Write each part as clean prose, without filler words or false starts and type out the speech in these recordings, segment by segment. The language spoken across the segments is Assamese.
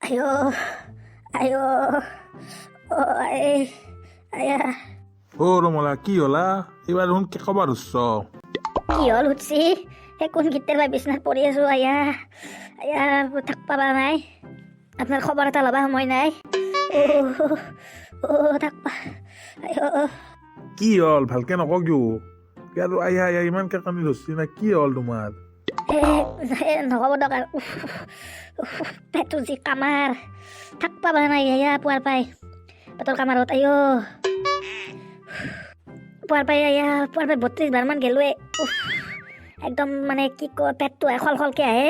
আইঅ আইঅ আয়া ৰমলা কি হলা এইবাৰ দেখোন কেকবা ধৰছ কি হ'ল সুধছি সেই কোন গীতেৰ বাই বিছনাত পৰি আছো আয়া আয়া থাকবা পাৰা নাই আপোনাৰ খবৰ এটা ল'বা সময় নাই থাকবা আইঅ কি হ'ল ভালকে নক কিয় আৰু আয়া আয়া ইমানকে কান্দি ধৰছি না কি হ'ল তোমাৰ নক'ব দক আৰু পেটটো যি কামাৰ থাকবা পাৰা নাই আয়া পুৱাৰ পাই পেটৰ কামাৰত আইঅ পুৱাৰ পাই 32 বাৰমান গেলোৱে একদম মানে কি কয় পেটটো খলখলকে আহে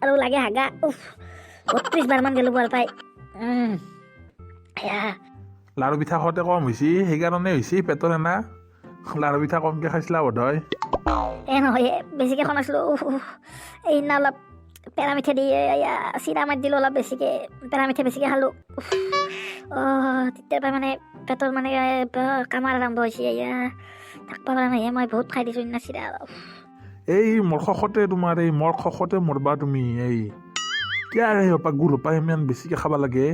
আৰু লাগে হাগা 32 বাৰমান গেলো পুৱাৰ পাই আয়া লাৰু পিঠা খাওঁতে কম হৈছে সেইকাৰণে হৈছে পেটৰ এনা লাৰু পিঠা কমকে খাইছিলা বোধহয় নহয় বেছিকৈ খনাইছিলোঁ এইদিনা অলপ পেৰা মিঠা দি চিৰা মাৰি দিলোঁ অলপ বেছিকৈ পেৰা মিঠা বেছিকৈ খালোঁ তেতিয়াৰ পৰা মানে পেটৰ মানে কামাৰ আৰম্ভ হৈছে থাকবা পৰা নাই মই বহুত খাই দিছোঁ সেইদিনা চিৰা এই মোৰ খখতে তোমাৰ এই মোৰ খখতে মৰবা তুমি এই কিয় সেই হপা গুৰ হপা ইমান বেছিকে খাবা লাগে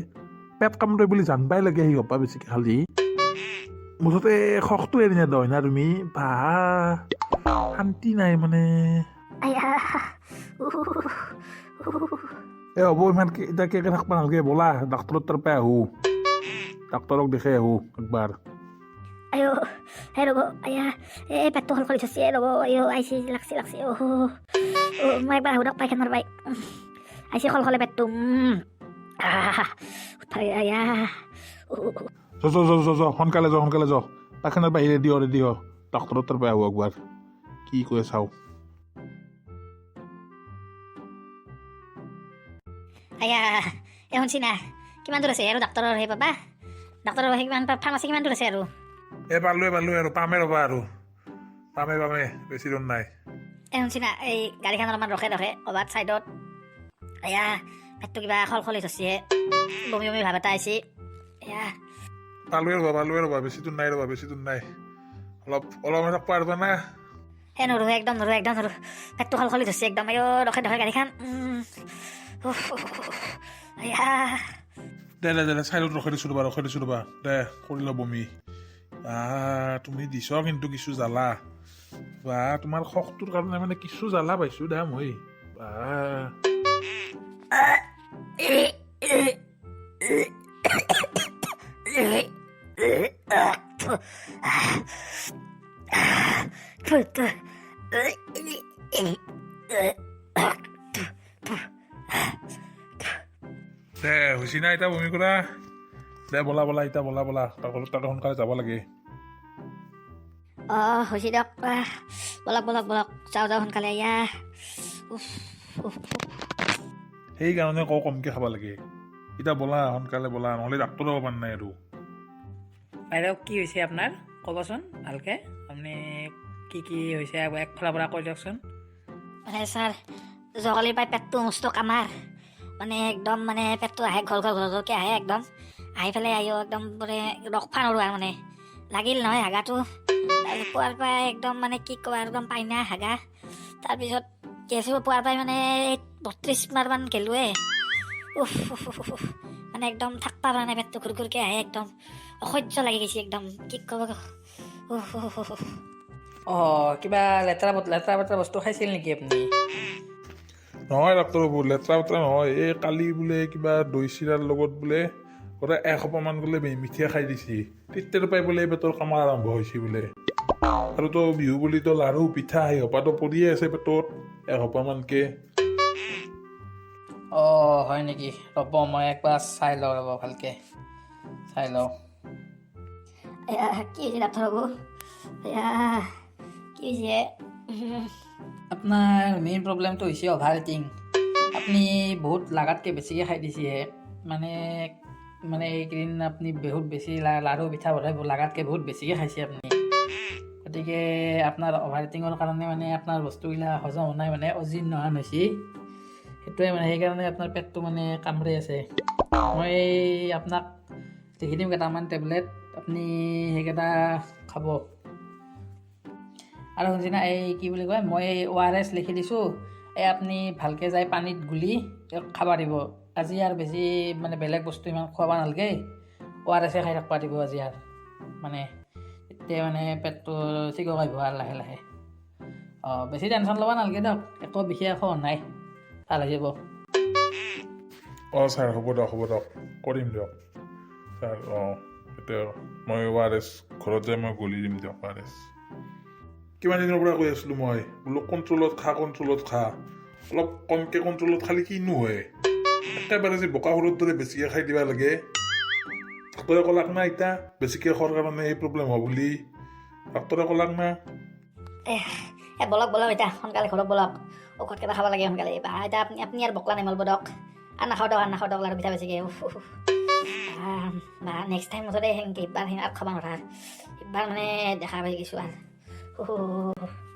পেট কামৰে বুলি জানবাই লাগে সেই হপা বেছিকে খালি মুঠতে খখটো এৰি নেদয় না তুমি বা শান্তি নাই মানে হ'ব ইমান এতিয়া কেকে থাকবা নালাগে ব'লা ডাক্তৰৰ তাৰ পৰা আহোঁ ডাক্তৰক দেখাই আহোঁ একবাৰ হে ৰ'ব এই পেটটো খলখলি থৈছে ৰ'ব আইছি লাগছি মই একবাৰ আহোঁ দিয়ক পাইখানাৰ পাই আইছি খলখলে পেটটো সোনকালে যাওঁ পাইখানাৰ পৰা ৰেডি হ ডাক্তৰৰ তাৰ পৰা আহোঁ একবাৰ কি কৈ চাওঁ শুনছি না কিমান দূৰ আছে আৰু ডাক্তৰৰ সেই পাবা ডাক্তৰৰ কিমান ফাৰ্মাচী কিমান দূৰ আছে আৰু পালোৱে আৰু পামে ৰ'বা আৰু পামে বেছি দূৰ নাই শুনছি না এই গাড়ীখন অলপমান ৰখে ক'ৰবাত ছাইডত পেটটো কিবা খলখলি ধৰছে বমি ভাৱ এটা আহিছে পালোৱে ৰ'বা বেছি দূৰ নাই অলপ থাকবা পাৰিবা না নৰো একদম নৰো পেটটো খলখলি ধৰছে একদম ৰখে গাড়ীখন দে চাইডত ৰখাই দিছোঁ ৰ'বা দে কৰি ল বমি তুমি দিছ কিন্তু কিছু জ্বালা বা তোমাৰ খকটোৰ কাৰণে মানে কিছু জ্বালা পাইছোঁ দে মই দে হৈছে না এতিয়া বমি কৰা দে বলা এতিয়া বলা তাতে সোনকালে যাব লাগে হৈছে দিয়ক বলক যাওঁ সোনকালে সেইকাৰণে কমকে খাব লাগে এতিয়া সোনকালে বলা নহ'লে ডাক্তৰ হ'ব পৰা নাই আৰু বাইদেউ কি হৈছে আপোনাৰ ক'বচোন ভালকৈ আপুনি কি হৈছে একফালৰ পৰা কৈ দিয়কচোন মানে ছাৰ যোৱাকালিৰ পৰাই পেটটো মস্ত কামাৰ মানে একদম মানে পেটটো আহে ঘৰকে আহে একদম আহি পেলাই একদম মানে ৰখবা নোৱাৰোঁ আৰু মানে লাগিল নহয় হাগাটো তাৰপিছত পুৱাৰ পৰাই একদম মানে কি ক'বা একদম পাইনা হাগা তাৰপিছত গেছো পুৱাৰ পৰাই মানে 32 বাৰমান গেলোৱে মানে একদম থাকবা পৰা নাই পেটটো ঘূৰকে আহে একদম অসহ্য লাগি গৈছে একদম কি ক'ব কিবা লেতেৰা বস্তু খাইছিল নেকি আপুনি নহয় ডাক্তৰ বাবু লেতেৰা নহয় এই কালি বোলে কিবা দৈ চিৰাৰ লগত বোলে গোটেই এসোপামান বোলে মিঠাই খাই দিছে তেতিয়াৰ পৰাই বোলে পেটৰ কামাৰ আৰম্ভ হৈছে বোলে আৰু তো বিহু বুলিতো লাৰু পিঠা সেইসোপাতো পৰিয়ে আছে পেটত এসোপামানকে হয় নেকি ৰ'ব মই একবাৰ চাই লওঁ ৰ'ব ভালকৈ চাই লওঁ কি হৈছে ডাক্তৰ বাবু কি হৈছে আপোনাৰ মেইন প্ৰব্লেমটো হৈছে অভাৰ ইটিং আপুনি বহুত লাগাতকৈ বেছিকৈ খাই দিছে মানে এইকেইদিন আপুনি বহুত বেছি লাৰু পিঠা বনাই লাগাতকৈ বহুত বেছিকৈ খাইছে আপুনি গতিকে আপোনাৰ অভাৰ ইটিঙৰ কাৰণে মানে আপোনাৰ বস্তুবিলাক হজম হোৱা নাই মানে অজীৰ্ণ নোহোৱা হৈছে সেইটোৱে মানে সেইকাৰণে আপোনাৰ পেটটো মানে কামুৰি আছে মই আপোনাক লিখি দিম কেইটামান টেবলেট আপুনি সেইকেইটা খাব আৰু শুনছি না এই কি বুলি কয় মই ORS লিখি দিছোঁ আপুনি ভালকৈ যাই পানীত গুলি খাব দিব আজি আৰু বেছি মানে বেলেগ বস্তু ইমান খুৱাব নালাগে ORS খাই থাকিব দিব আজি আৰু মানে এতিয়া মানে পেটটো ঠিক আহিব আৰু লাহে লাহে বেছি টেনশ্যন ল'ব নালাগে দিয়ক একো বিশেষ একো নাই ভাল হৈ যাব ছাৰ হ'ব দিয়ক কৰিম দিয়ক ছাৰ এতিয়া মই ORS ঘৰত যাই মই গলি দিম দিয়ক ORS কিমান দিনৰ পৰা কৈ আছিলোঁ মই বোলো কণ্ট্ৰলত খা অলপ কমকৈ কণ্ট্ৰলত খালি কিনো হয় একেবাৰে যে বোকা সৰুৰ দৰে বেছিকৈ খাই দিব লাগে ডাক্তৰে ক'লাক না এতিয়া বেছিকৈ খোৱাৰ কাৰণে এই প্ৰব্লেম হ'ব বুলি ডাক্তৰে ক'লাক না বলক এতিয়া সোনকালে ঘৰত বলক ঔষধকেইটা খাব লাগে সোনকালে এতিয়া আপুনি আৰু বকলা নেমলব দক আৰু নাখাওঁ দক লাৰু পিঠা বেছিকৈ নেক্সট টাইম মুঠতে সেনেকৈ এইবাৰ আৰু খাব নোৱাৰা এইবাৰ মানে দেখা পাই গৈছোঁ আৰু